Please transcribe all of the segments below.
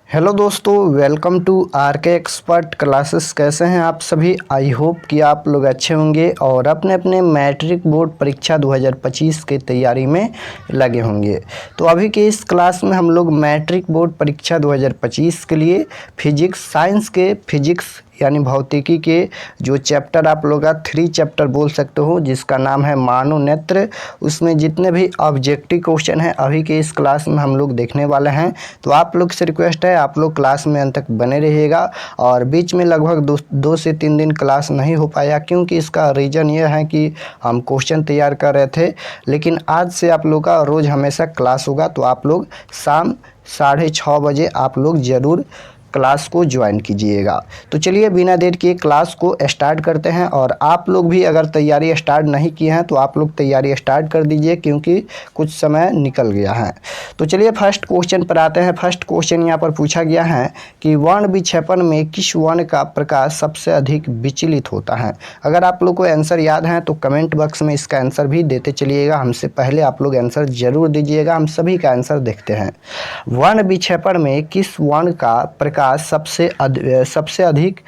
Hello दोस्तों, welcome to are के expert classes. कैसे हैं आप सभी? आई होप कि आप लोग अच्छे होंगे और अपने अपने मैट्रिक बोर्ड परीक्षा 2025 की तैयारी में लगे होंगे। तो अभी के इस क्लास में हम लोग मैट्रिक बोर्ड परीक्षा 2025 के लिए फिजिक्स साइंस के फिजिक्स यानी भौतिकी के जो चैप्टर आप लोग का 3 चैप्टर बोल सकते हो, जिसका नाम है मानव नेत्र, उसमें जितने भी ऑब्जेक्टिव क्वेश्चन हैं अभी के इस क्लास में हम लोग देखने वाले हैं। तो आप लोग से रिक्वेस्ट है, आप लोग क्लास में अंत तक बने रहिएगा। और बीच में लगभग 2 से 3 दिन क्लास नहीं हो पाया, क्योंकि इसका रीज़न ये है कि हम क्वेश्चन तैयार कर रहे थे। लेकिन आज से आप लोग का रोज़ हमेशा क्लास होगा, तो आप लोग शाम 6:30 बजे आप लोग ज़रूर क्लास को ज्वाइन कीजिएगा। तो चलिए बिना देर किए क्लास को स्टार्ट करते हैं। और आप लोग भी अगर तैयारी स्टार्ट नहीं किए हैं तो आप लोग तैयारी स्टार्ट कर दीजिए, क्योंकि कुछ समय निकल गया है। तो चलिए फर्स्ट क्वेश्चन पर आते हैं। फर्स्ट क्वेश्चन यहाँ पर पूछा गया है कि वर्ण विक्षेपण में किस वर्ण का प्रकाश सबसे अधिक विचलित होता है। अगर आप लोग को आंसर याद है तो कमेंट बॉक्स में इसका आंसर भी देते चलिएगा। हमसे पहले आप लोग आंसर जरूर दीजिएगा। हम सभी का आंसर देखते हैं। वर्ण विक्षेपण में किस वर्ण का प्रकाश सबसे अधिक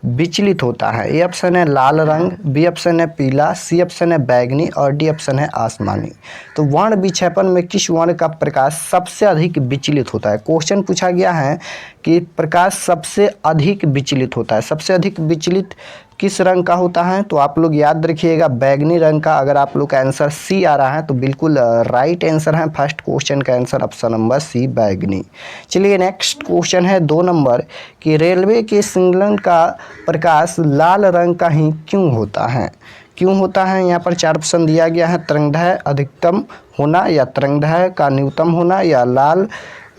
विचलित होता है? ए ऑप्शन है लाल रंग, बी ऑप्शन है पीला, सी ऑप्शन है बैगनी और डी ऑप्शन है आसमानी। तो वर्ण विक्षेपण में किस वर्ण का प्रकाश सबसे अधिक विचलित होता है? क्वेश्चन पूछा गया है कि प्रकाश सबसे अधिक विचलित होता है। सबसे अधिक विचलित किस रंग का होता है? तो आप लोग याद रखिएगा बैगनी रंग का। अगर आप लोग का आंसर सी आ रहा है तो बिल्कुल राइट आंसर है। फर्स्ट क्वेश्चन का आंसर ऑप्शन नंबर सी बैगनी। चलिए नेक्स्ट क्वेश्चन है 2 नंबर कि रेलवे के सिग्नल का प्रकाश लाल रंग का ही क्यों होता है? क्यों होता है? यहाँ पर 4 ऑप्शन दिया गया है। तरंगदैर्घ्य अधिकतम होना, या तरंगदैर्घ्य का न्यूनतम होना, या लाल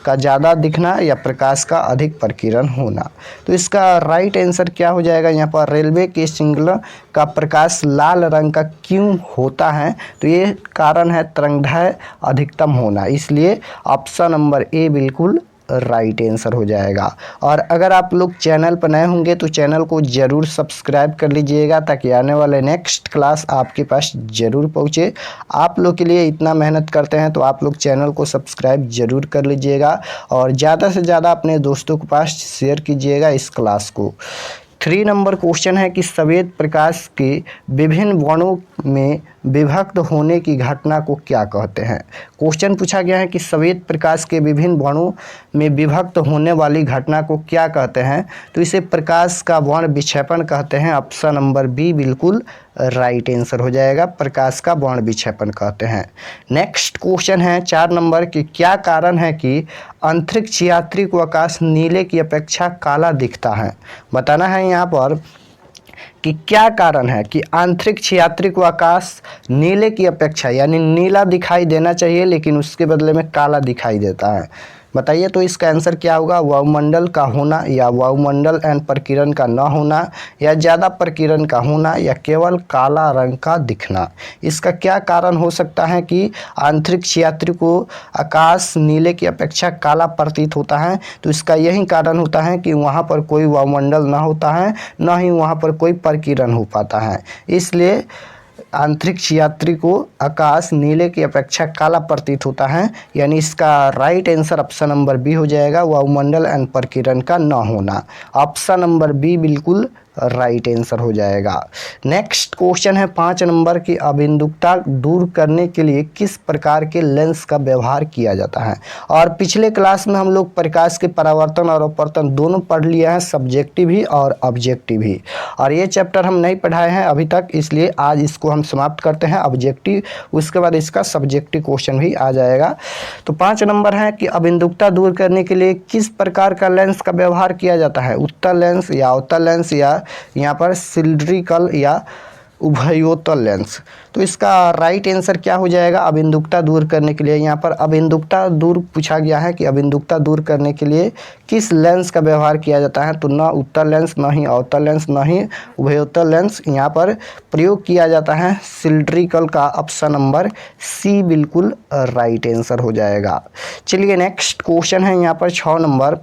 का ज़्यादा दिखना, या प्रकाश का अधिक प्रकीर्णन होना। तो इसका राइट आंसर क्या हो जाएगा? यहाँ पर रेलवे के सिग्नल का प्रकाश लाल रंग का क्यों होता है? तो ये कारण है तरंगदैर्घ्य अधिकतम होना, इसलिए ऑप्शन नंबर ए बिल्कुल राइट आंसर हो जाएगा। और अगर आप लोग चैनल पर नए होंगे तो चैनल को ज़रूर सब्सक्राइब कर लीजिएगा, ताकि आने वाले नेक्स्ट क्लास आपके पास ज़रूर पहुँचे। आप लोग के लिए इतना मेहनत करते हैं तो आप लोग चैनल को सब्सक्राइब ज़रूर कर लीजिएगा और ज़्यादा से ज़्यादा अपने दोस्तों के पास शेयर कीजिएगा इस क्लास को। 3 नंबर क्वेश्चन है कि श्वेत प्रकाश के विभिन्न वर्णों में विभक्त होने की घटना को क्या कहते हैं? क्वेश्चन पूछा गया है कि श्वेत प्रकाश के विभिन्न वर्णों में विभक्त होने वाली घटना को क्या कहते हैं? तो इसे प्रकाश का वर्ण विक्षेपण कहते हैं। ऑप्शन नंबर बी बिल्कुल राइट आंसर हो जाएगा। प्रकाश का वर्ण विक्षेपण कहते हैं। नेक्स्ट क्वेश्चन है 4 नंबर कि क्या कारण है कि अंतरिक्ष यात्री को आकाश नीले की अपेक्षा काला दिखता है? बताना है यहाँ पर कि क्या कारण है कि अंतरिक्ष यात्री को आकाश नीले की अपेक्षा यानी नीला दिखाई देना चाहिए, लेकिन उसके बदले में काला दिखाई देता है। बताइए तो इसका आंसर क्या होगा? वायुमंडल का होना, या वायुमंडल एंड प्रकीर्णन का न होना, या ज़्यादा प्रकीर्णन का होना, या केवल काला रंग का दिखना। इसका क्या कारण हो सकता है कि अंतरिक्ष यात्री को आकाश नीले की अपेक्षा काला प्रतीत होता है? तो इसका यही कारण होता है कि वहाँ पर कोई वायुमंडल ना होता है, न ही वहाँ पर कोई प्रकीर्णन हो पाता है, इसलिए अंतरिक्ष यात्री को आकाश नीले की अपेक्षा काला प्रतीत होता है। यानी इसका right answer option number B हो जाएगा, वायुमंडल एंड प्रकीर्णन का न होना। ऑप्शन नंबर बी बिल्कुल राइट आंसर हो जाएगा। नेक्स्ट क्वेश्चन है 5 नंबर की अबिंदुकता दूर करने के लिए किस प्रकार के लेंस का व्यवहार किया जाता है? और पिछले क्लास में हम लोग प्रकाश के परावर्तन और अपवर्तन दोनों पढ़ लिया है, सब्जेक्टिव ही और ऑब्जेक्टिव ही। और ये चैप्टर हम नहीं पढ़ाए हैं अभी तक, इसलिए आज इसको हम समाप्त करते हैं ऑब्जेक्टिव, उसके बाद इसका सब्जेक्टिव क्वेश्चन भी आ जाएगा। तो 5 नंबर है कि अबिंदुकता दूर करने के लिए किस प्रकार का लेंस का व्यवहार किया जाता है? उत्तल लेंस, या अवतल लेंस, या यहाँ पर सिलिंड्रिकल, या उभयोतल लेंस। तो इसका राइट आंसर क्या हो जाएगा अबिंदुकता दूर करने के लिए? यहाँ पर अबिंदुकता दूर पूछा गया है कि अबिंदुकता दूर करने के लिए किस लेंस का व्यवहार किया जाता है? तो ना उत्तल लेंस, ना ही अवतल लेंस, ना ही उभयोतल लेंस। यहाँ पर प्रयोग किया जाता है सिलिंड्रिकल का। ऑप्शन नंबर सी बिल्कुल राइट आंसर हो जाएगा। चलिए नेक्स्ट क्वेश्चन है यहाँ पर 6 नंबर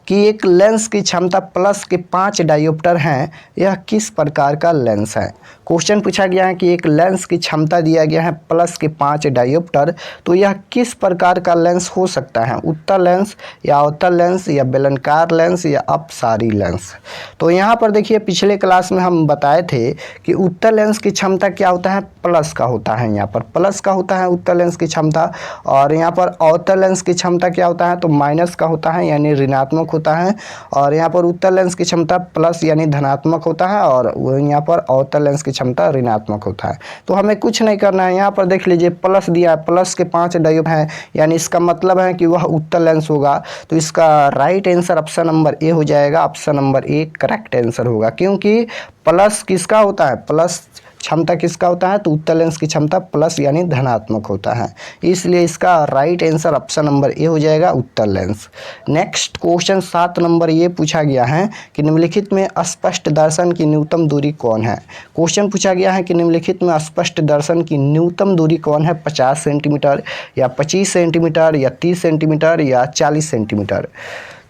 कि एक लेंस की क्षमता प्लस के 5 डायोप्टर हैं, यह किस प्रकार का लेंस है। क्वेश्चन पूछा गया है कि एक लेंस की क्षमता दिया गया है प्लस के 5 डायोप्टर, तो यह किस प्रकार का लेंस हो सकता है, उत्तल लेंस या अवतल लेंस या बेलनाकार लेंस या अपसारी लेंस। तो यहाँ पर देखिए पिछले क्लास में हम बताए थे कि उत्तल लेंस की क्षमता क्या होता है, प्लस का होता है, यहाँ पर प्लस का होता है उत्तल लेंस की क्षमता। और यहाँ पर अवतल लेंस की क्षमता क्या होता है, तो माइनस का होता है यानी ऋणात्मक होता है। और यहाँ पर उत्तल लेंस की क्षमता प्लस यानी धनात्मक होता है और यहाँ पर अवतल लेंस की क्षमता ऋणात्मक होता है। तो हमें कुछ नहीं करना है, यहाँ पर देख लीजिए प्लस दिया है, प्लस के 5 डायोप्टर हैं, यानी इसका मतलब है कि वह उत्तल लेंस होगा। तो इसका right answer option number A हो जाएगा। Option number A correct answer होगा, क्योंकि प्लस किसका होता है, प्लस क्षमता किसका होता है, तो उत्तल लेंस की क्षमता प्लस यानी धनात्मक होता है, इसलिए इसका right answer option number A हो जाएगा, उत्तल लेंस। नेक्स्ट क्वेश्चन 7 नंबर ये पूछा गया है कि निम्नलिखित में स्पष्ट दर्शन की न्यूनतम दूरी कौन है। क्वेश्चन पूछा गया है कि निम्नलिखित में स्पष्ट दर्शन की न्यूनतम दूरी कौन है, 50 सेंटीमीटर या 25 सेंटीमीटर या 30 सेंटीमीटर या 40 सेंटीमीटर।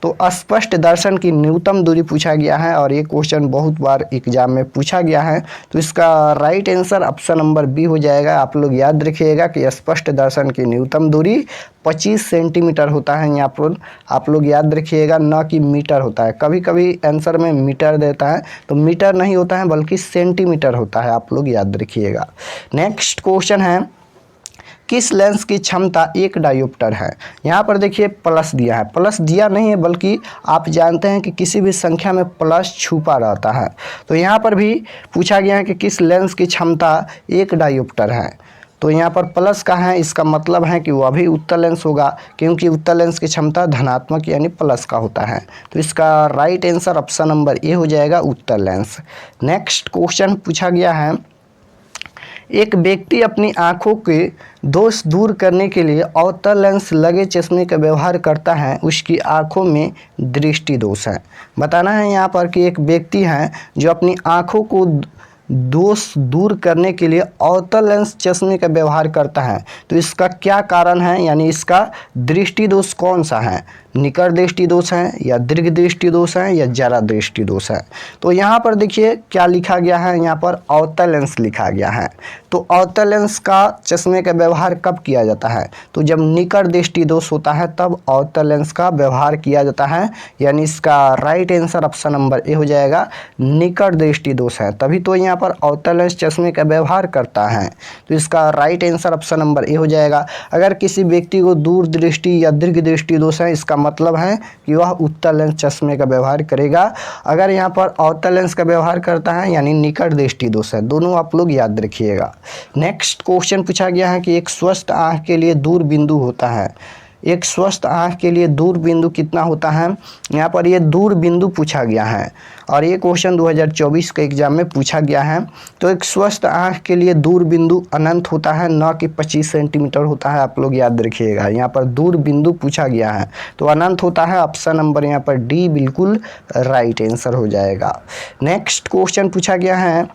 तो स्पष्ट दर्शन की न्यूनतम दूरी पूछा गया है और ये क्वेश्चन बहुत बार एग्जाम में पूछा गया है। तो इसका right answer option number B हो जाएगा। आप लोग याद रखिएगा कि स्पष्ट दर्शन की न्यूनतम दूरी 25 सेंटीमीटर होता है, यहाँ पर आप लोग याद रखिएगा, न कि मीटर होता है। कभी कभी आंसर में मीटर देता है, तो मीटर नहीं होता है बल्कि सेंटीमीटर होता है, आप लोग याद रखिएगा। नेक्स्ट क्वेश्चन है, किस लेंस की क्षमता 1 डायोप्टर है। यहाँ पर देखिए प्लस दिया है, प्लस दिया नहीं है बल्कि आप जानते हैं कि किसी भी संख्या में प्लस छुपा रहता है। तो यहाँ पर भी पूछा गया है कि किस लेंस की क्षमता 1 डायोप्टर है, तो यहाँ पर प्लस का है, इसका मतलब है कि वह भी उत्तल लेंस होगा, क्योंकि उत्तल लेंस की क्षमता धनात्मक यानी प्लस का होता है। तो इसका right answer option number A हो जाएगा, उत्तल लेंस। नेक्स्ट क्वेश्चन पूछा गया है, एक व्यक्ति अपनी आँखों के दोष दूर करने के लिए अवतल लेंस लगे चश्मे का व्यवहार करता है, उसकी आँखों में दृष्टि दोष है। बताना है यहाँ पर कि एक व्यक्ति है जो अपनी आँखों को दोष दूर करने के लिए अवतल लेंस चश्मे का व्यवहार करता है, तो इसका क्या कारण है, यानी इसका दृष्टि दोष कौन सा है, निकट दृष्टि दोष है या दीर्घ दृष्टि दोष है या जरा दृष्टि दोष है। तो यहाँ पर देखिए क्या लिखा गया है, यहाँ पर अवतल लेंस लिखा गया है। तो अवतल लेंस का चश्मे का व्यवहार कब किया जाता है, तो जब निकट दृष्टि दोष होता है तब अवतल लेंस का व्यवहार किया जाता है, यानी इसका right answer option number A हो जाएगा, निकट दृष्टि दोष है, तभी तो यहाँ पर अवतल लेंस चश्मे का व्यवहार करता है। तो इसका right answer option number A हो जाएगा। अगर किसी व्यक्ति को दूर दृष्टि या दीर्घ दृष्टि दोष है, इसका मतलब है कि वह उत्तल लेंस चश्मे का व्यवहार करेगा। अगर यहाँ पर अवतल लेंस का व्यवहार करता है यानी निकट दृष्टि दोष है, दोनों आप लोग याद रखिएगा। नेक्स्ट क्वेश्चन पूछा गया है कि एक स्वस्थ आँख के लिए दूर बिंदु होता है, एक स्वस्थ आँख के लिए दूर बिंदु कितना होता है, यहाँ पर ये दूर बिंदु पूछा गया है और ये क्वेश्चन 2024 के एग्जाम में पूछा गया है। तो एक स्वस्थ आँख के लिए दूर बिंदु अनंत होता है, न कि 25 सेंटीमीटर होता है, आप लोग याद रखिएगा। यहाँ पर दूर बिंदु पूछा गया है तो अनंत होता है, ऑप्शन नंबर यहाँ पर डी बिल्कुल राइट आंसर हो जाएगा। नेक्स्ट क्वेश्चन पूछा गया है,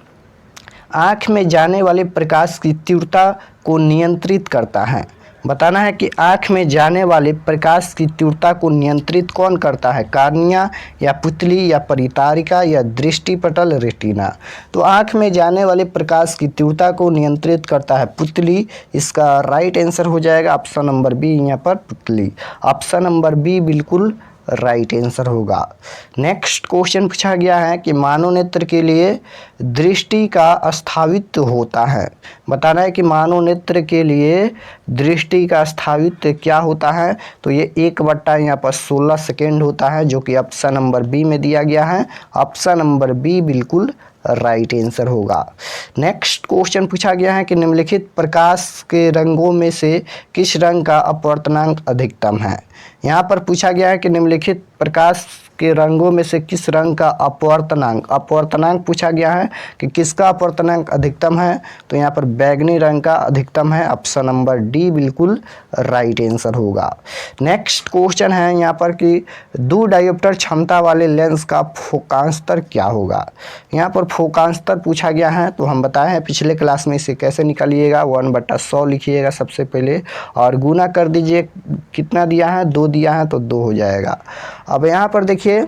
आँख में जाने वाले प्रकाश की तीव्रता को नियंत्रित करता है। बताना है कि आँख में जाने वाले प्रकाश की तीव्रता को नियंत्रित कौन करता है, कार्निया या पुतली या परितारिका या दृष्टिपटल रेटिना। तो आँख में जाने वाले प्रकाश की तीव्रता को नियंत्रित करता है पुतली, इसका राइट आंसर हो जाएगा ऑप्शन नंबर बी, यहाँ पर पुतली। ऑप्शन नंबर बी बिल्कुल राइट आंसर होगा। नेक्स्ट क्वेश्चन पूछा गया है कि मानव नेत्र के लिए दृष्टि का स्थायित्व होता है। बताना है कि मानव नेत्र के लिए दृष्टि का स्थायित्व क्या होता है, तो ये 1/16 यहाँ पर 16 सेकेंड होता है, जो कि ऑप्शन नंबर बी में दिया गया है। ऑप्शन नंबर बी बिल्कुल राइट आंसर होगा। नेक्स्ट क्वेश्चन पूछा गया है कि निम्नलिखित प्रकाश के रंगों में से किस रंग का अपवर्तनांक अधिकतम है। यहाँ पर पूछा गया है कि निम्नलिखित प्रकाश के रंगों में से किस रंग का अपवर्तनांक पूछा गया है कि किसका अपवर्तनांक अधिकतम है, तो यहाँ पर बैगनी रंग का अधिकतम है, ऑप्शन नंबर डी बिल्कुल राइट आंसर होगा। नेक्स्ट क्वेश्चन है यहाँ पर कि 2 डायोप्टर क्षमता वाले लेंस का फोकांतर क्या होगा। यहाँ पर फोकांतर पूछा गया है, तो हम बताए हैं पिछले क्लास में इसे कैसे निकालिएगा, 1/100 लिखिएगा सबसे पहले और गुना कर दीजिए, कितना दिया है 2 दिया है तो 2 हो जाएगा। अब यहाँ पर देखिए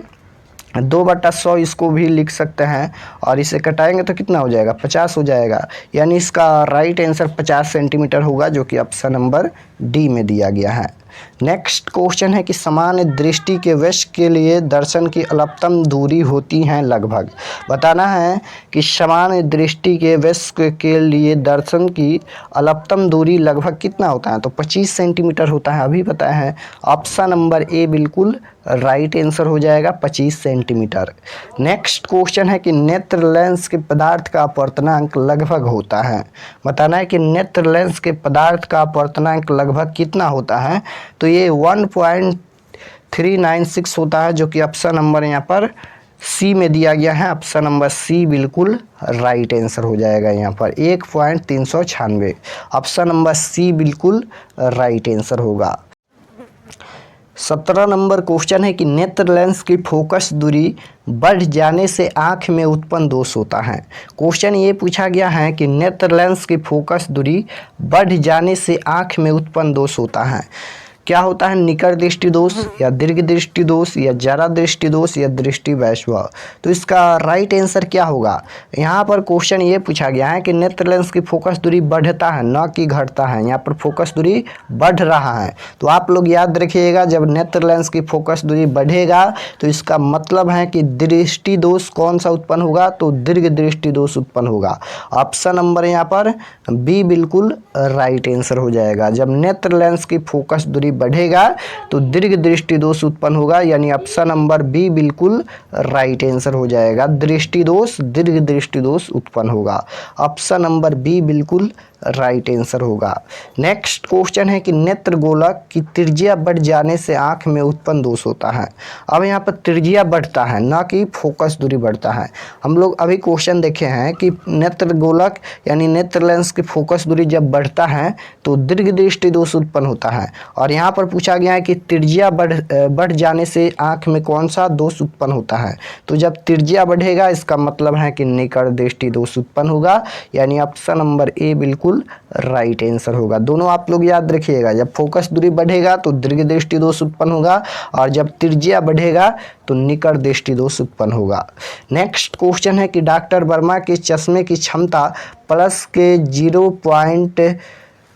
2/100 इसको भी लिख सकते हैं और इसे कटाएंगे तो कितना हो जाएगा, 50 हो जाएगा। यानी इसका राइट आंसर 50 सेंटीमीटर होगा, जो कि ऑप्शन नंबर डी में दिया गया है। नेक्स्ट क्वेश्चन है कि सामान्य दृष्टि के वयस्क के लिए दर्शन की अधिकतम दूरी होती है लगभग। बताना है कि सामान्य दृष्टि के वयस्क के लिए दर्शन की अधिकतम दूरी लगभग कितना होता है, तो 25 सेंटीमीटर होता है, अभी बताया है। ऑप्शन नंबर ए बिल्कुल राइट आंसर हो जाएगा, 25 सेंटीमीटर। नेक्स्ट क्वेश्चन है कि नेत्र लेंस के पदार्थ का अपवर्तनांक लगभग होता है। बताना है कि नेत्र लेंस के पदार्थ का अपवर्तनांक लगभग कितना होता है, तो ये 1.396 होता है, जो कि ऑप्शन नंबर यहाँ पर सी में दिया गया है। ऑप्शन नंबर सी बिल्कुल राइट आंसर हो जाएगा यहाँ पर 1.396। ऑप्शन नंबर सी बिल्कुल राइट आंसर होगा। 17 नंबर क्वेश्चन है कि नेत्र लेंस की फोकस दूरी बढ़ जाने से आँख में उत्पन्न दोष होता है। क्वेश्चन ये पूछा गया है कि नेत्र लेंस की फोकस दूरी बढ़ जाने से आँख में उत्पन्न दोष होता है। क्या होता है, निकट दृष्टि दोष या दीर्घ दृष्टि दोष या जरा दृष्टि दोष या दृष्टि वैश्व। तो इसका राइट आंसर क्या होगा, यहाँ पर क्वेश्चन ये पूछा गया है कि नेत्र लेंस की फोकस दूरी बढ़ता है न कि घटता है। यहाँ पर फोकस दूरी बढ़ रहा है, तो आप लोग याद रखिएगा जब नेत्र लेंस की फोकस दूरी बढ़ेगा तो इसका मतलब है कि दृष्टि दोष कौन सा उत्पन्न होगा, तो दीर्घ दृष्टि दोष उत्पन्न होगा। ऑप्शन नंबर यहाँ पर बी बिल्कुल राइट आंसर हो जाएगा। जब नेत्र लेंस की फोकस दूरी बढ़ेगा तो दीर्घ दृष्टि दोष उत्पन्न होगा, यानी ऑप्शन नंबर बी बिल्कुल राइट आंसर हो जाएगा। दृष्टि दोष दीर्घ दृष्टि दोष उत्पन्न होगा, ऑप्शन नंबर बी बिल्कुल राइट आंसर होगा। नेक्स्ट क्वेश्चन है कि नेत्र गोलक की त्रिज्या बढ़ जाने से आंख में उत्पन्न दोष होता है। अब यहाँ पर त्रिज्या बढ़ता है ना कि फोकस दूरी बढ़ता है। हम लोग अभी क्वेश्चन देखे हैं कि नेत्र गोलक यानी नेत्र लेंस की फोकस दूरी जब बढ़ता है तो दीर्घ दृष्टि दोष उत्पन्न होता है, और यहाँ पर पूछा गया है कि त्रिज्या बढ़ जाने से आंख में कौन सा दोष उत्पन्न होता है। तो जब त्रिज्या बढ़ेगा इसका मतलब है कि निकट दृष्टि दोष उत्पन्न होगा, यानी ऑप्शन नंबर ए बिल्कुल राइट आंसर होगा। दोनों आप लोग याद रखिएगा, जब फोकस दूरी बढ़ेगा तो दीर्घ दृष्टि दोष उत्पन्न होगा, और जब त्रिज्या बढ़ेगा तो निकट दृष्टि दोष उत्पन्न होगा। नेक्स्ट क्वेश्चन है कि डॉक्टर वर्मा के चश्मे की क्षमता प्लस के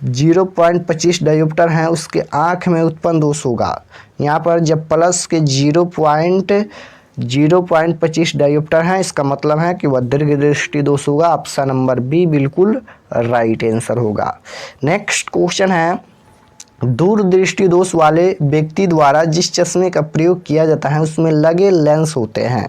0.25 डायोप्टर हैं, उसके आँख में उत्पन्न दोष होगा। यहाँ पर जब प्लस के 0.25 डायोप्टर हैं, इसका मतलब है कि वह दीर्घ दृष्टि दोष होगा। ऑप्शन नंबर बी बिल्कुल राइट आंसर होगा। नेक्स्ट क्वेश्चन है दूर दृष्टि दोष वाले व्यक्ति द्वारा जिस चश्मे का प्रयोग किया जाता है उसमें लगे लेंस होते हैं।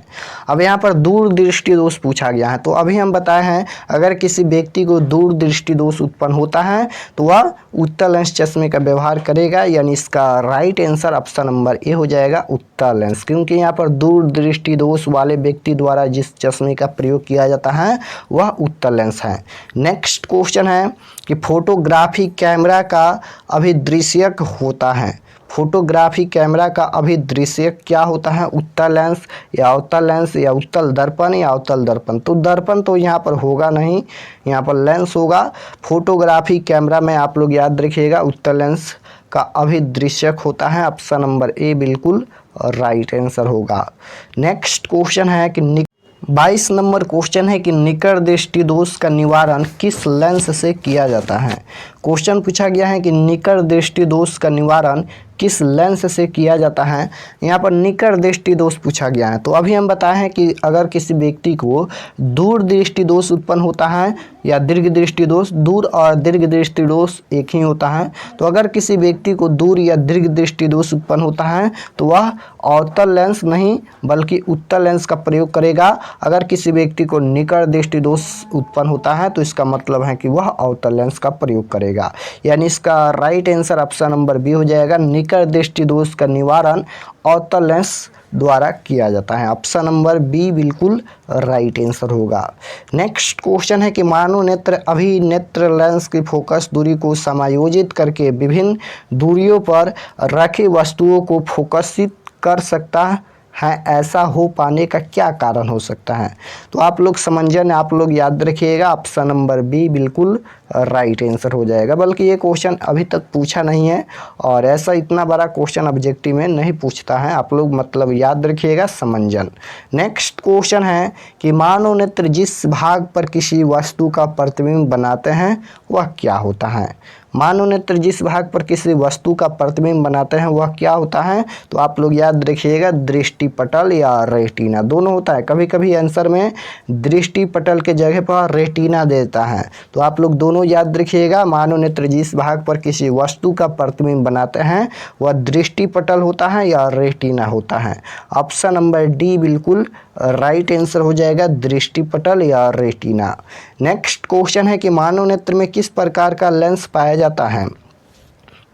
अब यहाँ पर दूर दृष्टि दोष पूछा गया है, तो अभी हम बताए हैं अगर किसी व्यक्ति को दूर दृष्टि दोष उत्पन्न होता है तो वह उत्तल लेंस चश्मे का व्यवहार करेगा, यानी इसका right answer option number A हो जाएगा उत्तल लेंस, क्योंकि यहाँ पर दूर दृष्टि दोष वाले व्यक्ति द्वारा जिस चश्मे का प्रयोग किया जाता है वह उत्तल लेंस है। नेक्स्ट क्वेश्चन है कि फोटोग्राफी कैमरा का अभिदृश्यक होता है। फोटोग्राफी कैमरा का अभिदृश्यक क्या होता है, उत्तल लेंस या अवतल लेंस या उत्तल दर्पण या अवतल दर्पण। तो दर्पण तो यहाँ पर होगा नहीं, यहाँ पर लेंस होगा। फोटोग्राफी कैमरा में आप लोग याद रखिएगा उत्तल लेंस का अभिदृश्यक होता है। ऑप्शन नंबर ए बिल्कुल राइट आंसर होगा। नेक्स्ट क्वेश्चन है कि 22 नंबर क्वेश्चन है कि निकट दृष्टि दोष का निवारण किस लेंस से किया जाता है। क्वेश्चन पूछा गया है कि निकट दृष्टि दोष का निवारण किस लेंस से किया जाता है। यहाँ पर निकट दृष्टि दोष पूछा गया है, तो अभी हम बताए हैं कि अगर किसी व्यक्ति को दूर दृष्टि दोष उत्पन्न होता है या दीर्घ दृष्टि दोष, दूर और दीर्घ दृष्टि दोष एक ही होता है, तो अगर किसी व्यक्ति को दूर या दीर्घ दृष्टि दोष उत्पन्न होता है तो वह अवतल लेंस नहीं बल्कि उत्तल लेंस का प्रयोग करेगा। अगर किसी व्यक्ति को निकट दृष्टि दोष उत्पन्न होता है तो इसका मतलब है कि वह अवतल लेंस का प्रयोग करेगा, यानी इसका right answer option number B हो जाएगा। निकट दृष्टि दोष का निवारण अवतल लेंस द्वारा किया जाता है। ऑप्शन नंबर बी बिल्कुल राइट आंसर होगा। नेक्स्ट क्वेश्चन है कि मानव नेत्र अभिनेत्र लेंस की फोकस दूरी को समायोजित करके विभिन्न दूरियों पर रखी वस्तुओं को फोकसित कर सकता हैं, ऐसा हो पाने का क्या कारण हो सकता है? तो आप लोग समंजन आप लोग याद रखिएगा, ऑप्शन नंबर बी बिल्कुल राइट आंसर हो जाएगा। बल्कि ये क्वेश्चन अभी तक पूछा नहीं है और ऐसा इतना बड़ा क्वेश्चन ऑब्जेक्टिव में नहीं पूछता है, आप लोग मतलब याद रखिएगा समंजन। नेक्स्ट क्वेश्चन है कि मानव नेत्र जिस भाग पर किसी वस्तु का प्रतिबिंब बनाते हैं वह क्या होता है? मानव नेत्र जिस भाग पर किसी वस्तु का प्रतिबिंब बनाते हैं वह क्या होता है? तो आप लोग याद रखिएगा दृष्टिपटल या रेटिना, दोनों होता है। कभी कभी आंसर में दृष्टिपटल के जगह पर रेटिना देता है, तो आप लोग दोनों याद रखिएगा। मानव नेत्र जिस भाग पर किसी वस्तु का प्रतिबिंब बनाते हैं वह दृष्टिपटल होता है या रेटिना होता है। ऑप्शन नंबर डी बिल्कुल राइट आंसर हो जाएगा, दृष्टिपटल या रेटिना। नेक्स्ट क्वेश्चन है कि मानव नेत्र में किस प्रकार का लेंस पाया जाता है?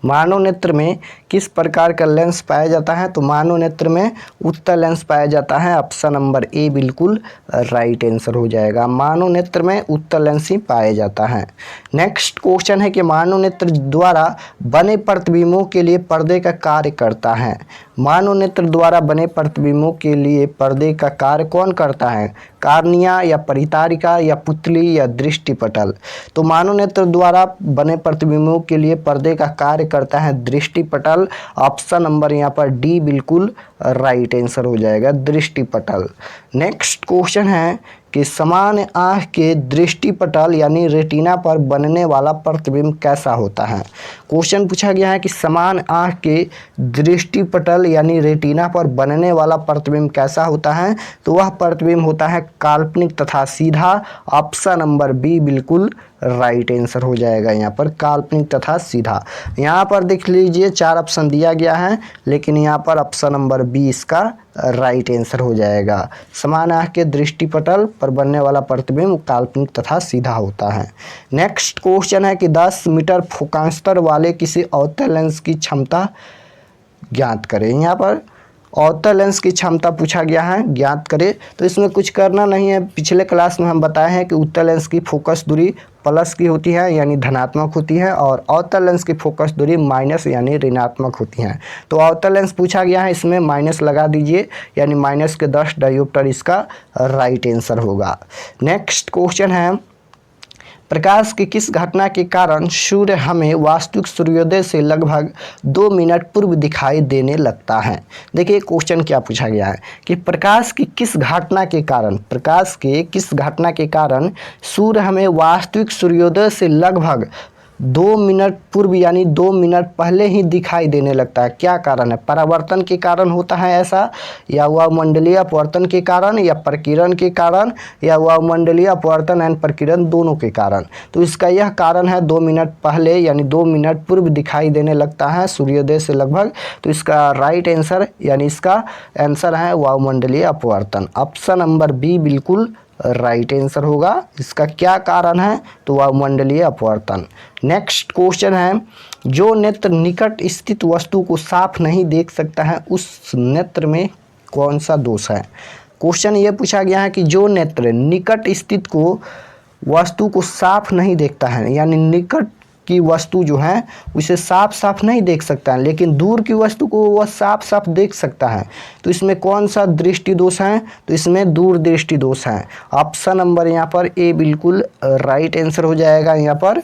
मानव नेत्र में किस प्रकार का लेंस पाया जाता है? तो मानव नेत्र में उत्तल लेंस पाया जाता है। ऑप्शन नंबर ए बिल्कुल राइट आंसर हो जाएगा, मानव नेत्र में उत्तल लेंस ही पाया जाता है। नेक्स्ट क्वेश्चन है कि मानव नेत्र द्वारा बने प्रतिबिंबों के लिए पर्दे का कार्य करता है। मानव नेत्र द्वारा बने प्रतिबिंबों के लिए पर्दे का कार्य कौन करता है? कार्निया या परितारिका या पुतली या दृष्टिपटल? तो मानव नेत्र द्वारा बने प्रतिबिंबों के लिए पर्दे का कार्य करता है दृष्टिपटल। ऑप्शन नंबर यहाँ पर डी बिल्कुल राइट आंसर हो जाएगा, दृष्टिपटल। नेक्स्ट क्वेश्चन है कि समान आँख के दृष्टिपटल यानी रेटिना पर बनने वाला प्रतिबिंब कैसा होता है? क्वेश्चन पूछा गया है कि समान आँख के दृष्टिपटल यानी रेटिना पर बनने वाला प्रतिबिंब कैसा होता है? तो वह प्रतिबिंब होता है काल्पनिक तथा सीधा। ऑप्शन नंबर बी बिल्कुल राइट आंसर हो जाएगा, यहाँ पर काल्पनिक तथा सीधा। यहाँ पर देख लीजिए 4 ऑप्शन दिया गया है, लेकिन यहाँ पर ऑप्शन नंबर बी इसका राइट आंसर हो जाएगा। समान आँख के दृष्टिपटल पर बनने वाला प्रतिबिंब काल्पनिक तथा सीधा होता है। नेक्स्ट क्वेश्चन है कि 10 मीटर फोकांतर वाले किसी अवतल लेंस की क्षमता ज्ञात करें। यहाँ पर अवतल लेंस की क्षमता पूछा गया है, ज्ञात करें। तो इसमें कुछ करना नहीं है, पिछले क्लास में हम बताए हैं कि उत्तल लेंस की फोकस दूरी प्लस की होती है यानी धनात्मक होती है, और अवतल लेंस की फोकस दूरी माइनस यानी ऋणात्मक होती है। तो अवतल लेंस पूछा गया है, इसमें माइनस लगा दीजिए, यानी माइनस के 10 डायोप्टर इसका राइट आंसर होगा। नेक्स्ट क्वेश्चन है प्रकाश की किस घटना के कारण सूर्य हमें वास्तविक सूर्योदय से लगभग 2 मिनट पूर्व दिखाई देने लगता है? देखिए क्वेश्चन क्या पूछा गया है कि प्रकाश की किस घटना के कारण सूर्य हमें वास्तविक सूर्योदय से लगभग 2 मिनट पूर्व यानी 2 मिनट पहले ही दिखाई देने लगता है? क्या कारण है? परावर्तन के कारण होता है ऐसा, या वायुमंडलीय अपवर्तन के कारण, या प्रकीर्णन के कारण, या वायुमंडलीय अपवर्तन एंड प्रकीर्णन दोनों के कारण? तो इसका यह कारण है 2 मिनट पहले यानी 2 मिनट पूर्व दिखाई देने लगता है सूर्योदय से लगभग। तो इसका राइट आंसर यानी इसका आंसर है वायुमंडलीय अपवर्तन। ऑप्शन नंबर बी बिल्कुल राइट आंसर होगा। इसका क्या कारण है? तो वायुमंडलीय अपवर्तन। नेक्स्ट क्वेश्चन है जो नेत्र निकट स्थित वस्तु को साफ नहीं देख सकता है उस नेत्र में कौन सा दोष है? क्वेश्चन ये पूछा गया है कि जो नेत्र निकट स्थित वस्तु को साफ नहीं देखता है, यानी निकट की वस्तु जो है उसे साफ साफ नहीं देख सकता है, लेकिन दूर की वस्तु को वह साफ साफ देख सकता है, तो इसमें कौन सा दृष्टि दोष है? तो इसमें दूर दृष्टि दोष है। ऑप्शन नंबर यहाँ पर ए बिल्कुल राइट आंसर हो जाएगा। यहाँ पर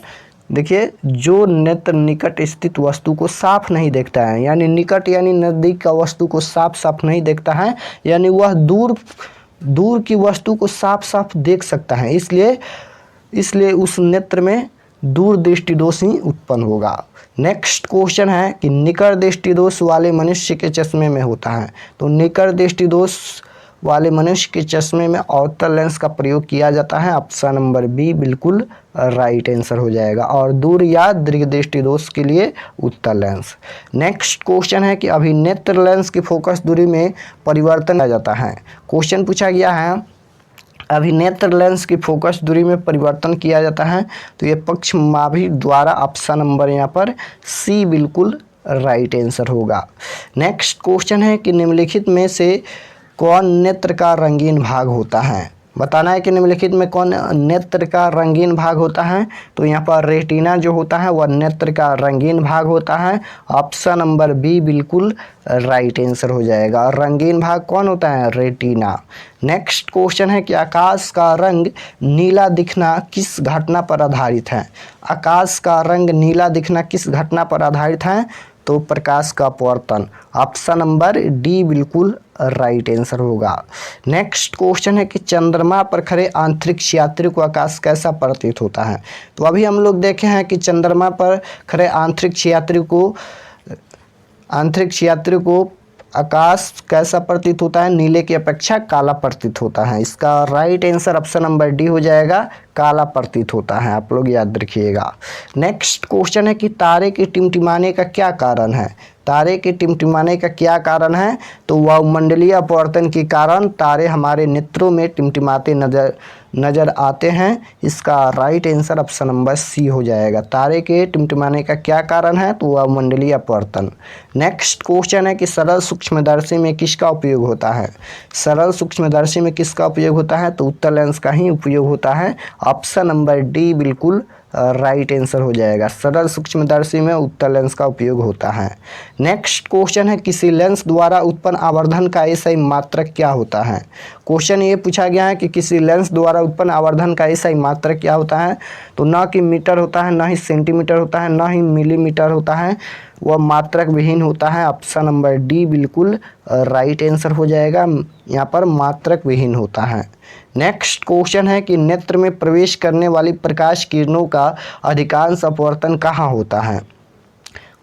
देखिए जो नेत्र निकट स्थित वस्तु को साफ नहीं देखता है, यानी निकट यानी नज़दीक का वस्तु को साफ साफ नहीं देखता है, यानी वह दूर की वस्तु को साफ साफ देख सकता है, इसलिए उस नेत्र में दूर दृष्टि दोष ही उत्पन्न होगा। नेक्स्ट क्वेश्चन है कि निकट दृष्टि दोष वाले मनुष्य के चश्मे में होता है। तो निकट दृष्टि दोष वाले मनुष्य के चश्मे में अवतल लेंस का प्रयोग किया जाता है। ऑप्शन नंबर बी बिल्कुल राइट आंसर हो जाएगा, और दूर या दीर्घ दृष्टि दोष के लिए उत्तल लेंस। नेक्स्ट क्वेश्चन है कि अभिनेत्र लेंस की फोकस दूरी में परिवर्तन किया जाता है। क्वेश्चन पूछा गया है अभिनेत्र लेंस की फोकस दूरी में परिवर्तन किया जाता है, तो ये पक्षमाभि द्वारा। ऑप्शन नंबर यहाँ पर सी बिल्कुल राइट आंसर होगा। नेक्स्ट क्वेश्चन है कि निम्नलिखित में से कौन नेत्र का रंगीन भाग होता है? बताना है कि निम्नलिखित में कौन नेत्र का रंगीन भाग होता है। तो यहाँ पर रेटिना जो होता है वह नेत्र का रंगीन भाग होता है। ऑप्शन नंबर बी बिल्कुल राइट आंसर हो जाएगा। और रंगीन भाग कौन होता है? रेटिना। नेक्स्ट क्वेश्चन है कि आकाश का रंग नीला दिखना किस घटना पर आधारित है? आकाश का रंग नीला दिखना किस घटना पर आधारित है? तो प्रकाश का अपवर्तन। ऑप्शन नंबर डी बिल्कुल राइट आंसर होगा। नेक्स्ट क्वेश्चन है कि चंद्रमा पर खड़े अंतरिक्ष यात्री को आकाश कैसा प्रतीत होता है? तो अभी हम लोग देखे हैं कि चंद्रमा पर खड़े अंतरिक्ष यात्री को आकाश कैसा प्रतीत होता है? नीले की अपेक्षा काला प्रतीत होता है। इसका right answer option number D हो जाएगा, काला प्रतीत होता है। आप लोग याद रखिएगा। नेक्स्ट क्वेश्चन है कि तारे के टिमटिमाने का क्या कारण है? तारे के टिमटिमाने का क्या कारण है? तो वायुमंडलीय अपवर्तन के कारण तारे हमारे नेत्रों में टिमटिमाते नजर आते हैं। इसका right answer option number C हो जाएगा। तारे के टिमटिमाने का क्या कारण है? तो वायुमंडलीय अपवर्तन। नेक्स्ट क्वेश्चन है कि सरल सूक्ष्मदर्शी में किसका उपयोग होता है? सरल सूक्ष्मदर्शी में किसका उपयोग होता है? तो उत्तल लेंस का ही उपयोग होता है। ऑप्शन नंबर डी बिल्कुल राइट आंसर हो जाएगा। सरल सूक्ष्मदर्शी में उत्तल लेंस का उपयोग होता है। नेक्स्ट क्वेश्चन है किसी लेंस द्वारा उत्पन्न आवर्धन का एसआई मात्रक क्या होता है? क्वेश्चन ये पूछा गया है कि किसी लेंस द्वारा उत्पन्न आवर्धन का एसआई मात्रक क्या होता है? तो न कि मीटर होता है, न ही सेंटीमीटर होता है, न ही मिलीमीटर होता है, वह मात्रक विहीन होता है। ऑप्शन नंबर डी बिल्कुल राइट आंसर हो जाएगा। यहाँ पर मात्रक विहीन होता है। नेक्स्ट क्वेश्चन है कि नेत्र में प्रवेश करने वाली प्रकाश किरणों का अधिकांश अपवर्तन कहाँ होता है?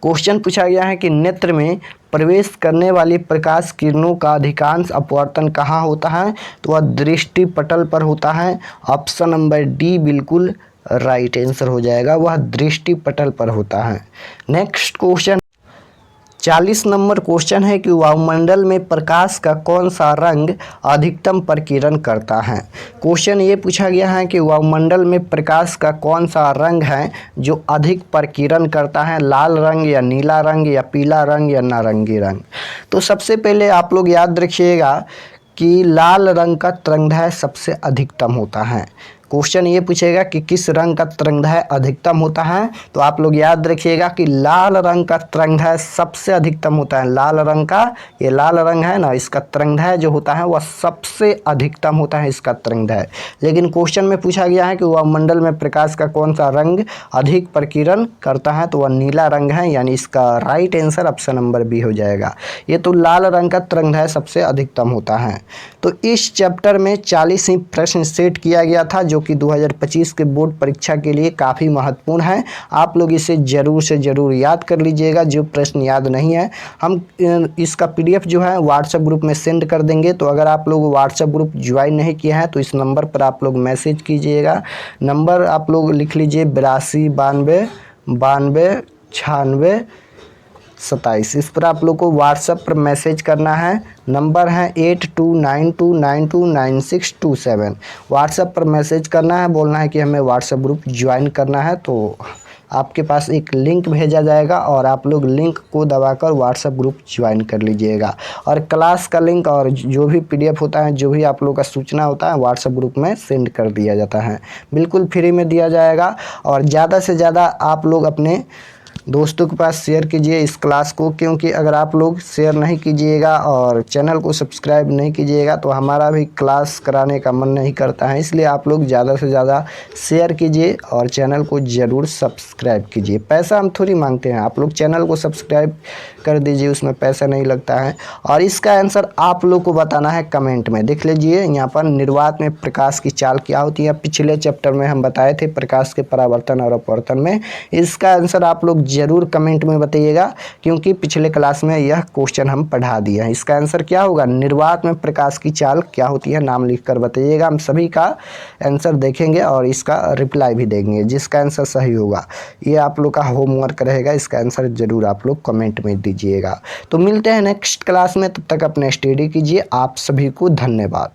क्वेश्चन पूछा गया है कि नेत्र में प्रवेश करने वाली प्रकाश किरणों का अधिकांश अपवर्तन कहाँ होता है? तो वह दृष्टि पटल पर होता है। ऑप्शन नंबर डी बिल्कुल राइट आंसर हो जाएगा, वह दृष्टि पटल पर होता है। नेक्स्ट क्वेश्चन 40 नंबर क्वेश्चन है कि वायुमंडल में प्रकाश का कौन सा रंग अधिकतम प्रकीर्णन करता है? क्वेश्चन ये पूछा गया है कि वायुमंडल में प्रकाश का कौन सा रंग है जो अधिक प्रकीर्णन करता है? लाल रंग या नीला रंग या पीला रंग या नारंगी रंग? तो सबसे पहले आप लोग याद रखिएगा कि लाल रंग का तरंगदैर्घ्य सबसे अधिकतम होता है। क्वेश्चन ये पूछेगा कि किस रंग का तरंगदैर्घ्य अधिकतम होता है? तो आप लोग याद रखिएगा कि लाल रंग का तरंगदैर्घ्य सबसे अधिकतम होता है। लाल रंग का, ये लाल रंग है ना, इसका तरंगदैर्घ्य जो होता है वह सबसे अधिकतम होता है, इसका तरंगदैर्घ्य। लेकिन क्वेश्चन में पूछा गया है कि वायुमंडल में प्रकाश का कौन सा रंग अधिक प्रकीर्णन करता है? तो वह नीला रंग है, यानी इसका right answer option number B हो जाएगा। ये तो लाल रंग का तरंगदैर्घ्य सबसे अधिकतम होता है। तो इस चैप्टर में 40 ही प्रश्न सेट किया गया था जो कि 2025 के बोर्ड परीक्षा के लिए काफ़ी महत्वपूर्ण है। आप लोग इसे ज़रूर से ज़रूर याद कर लीजिएगा। जो प्रश्न याद नहीं है हम इसका PDF जो है व्हाट्सएप ग्रुप में सेंड कर देंगे। तो अगर आप लोग व्हाट्सएप ग्रुप ज्वाइन नहीं किए हैं तो इस नंबर पर आप लोग मैसेज कीजिएगा। नंबर आप लोग लिख लीजिए 82 92 92 96 27। इस पर आप लोग को व्हाट्सएप पर मैसेज करना है। नंबर है 8292929627। व्हाट्सएप पर मैसेज करना है, बोलना है कि हमें व्हाट्सएप ग्रुप ज्वाइन करना है। तो आपके पास एक लिंक भेजा जाएगा और आप लोग लिंक को दबाकर व्हाट्सएप ग्रुप ज्वाइन कर लीजिएगा। और क्लास का लिंक और जो भी PDF होता है, जो भी आप लोग का सूचना होता है, व्हाट्सएप ग्रुप में सेंड कर दिया जाता है। बिल्कुल फ्री में दिया जाएगा। और ज़्यादा से ज़्यादा आप लोग अपने दोस्तों के पास शेयर कीजिए इस क्लास को, क्योंकि अगर आप लोग शेयर नहीं कीजिएगा और चैनल को सब्सक्राइब नहीं कीजिएगा तो हमारा भी क्लास कराने का मन नहीं करता है। इसलिए आप लोग ज़्यादा से ज़्यादा शेयर कीजिए और चैनल को ज़रूर सब्सक्राइब कीजिए। पैसा हम थोड़ी मांगते हैं, आप लोग चैनल को सब्सक्राइब कर दीजिए, उसमें पैसा नहीं लगता है। और इसका आंसर आप लोग को बताना है कमेंट में। देख लीजिए यहाँ पर निर्वात में प्रकाश की चाल क्या होती है। पिछले चैप्टर में हम बताए थे प्रकाश के परावर्तन और अपवर्तन में। इसका आंसर आप लोग ज़रूर कमेंट में बताइएगा, क्योंकि पिछले क्लास में यह क्वेश्चन हम पढ़ा दिए हैं। इसका आंसर क्या होगा? निर्वात में प्रकाश की चाल क्या होती है, नाम लिखकर बताइएगा। हम सभी का आंसर देखेंगे और इसका रिप्लाई भी देंगे। जिसका आंसर सही होगा ये आप लोग का होमवर्क रहेगा। इसका आंसर ज़रूर आप लोग कमेंट में दीजिएगा। तो मिलते हैं नेक्स्ट क्लास में, तब तक अपने स्टडी कीजिए। आप सभी को धन्यवाद।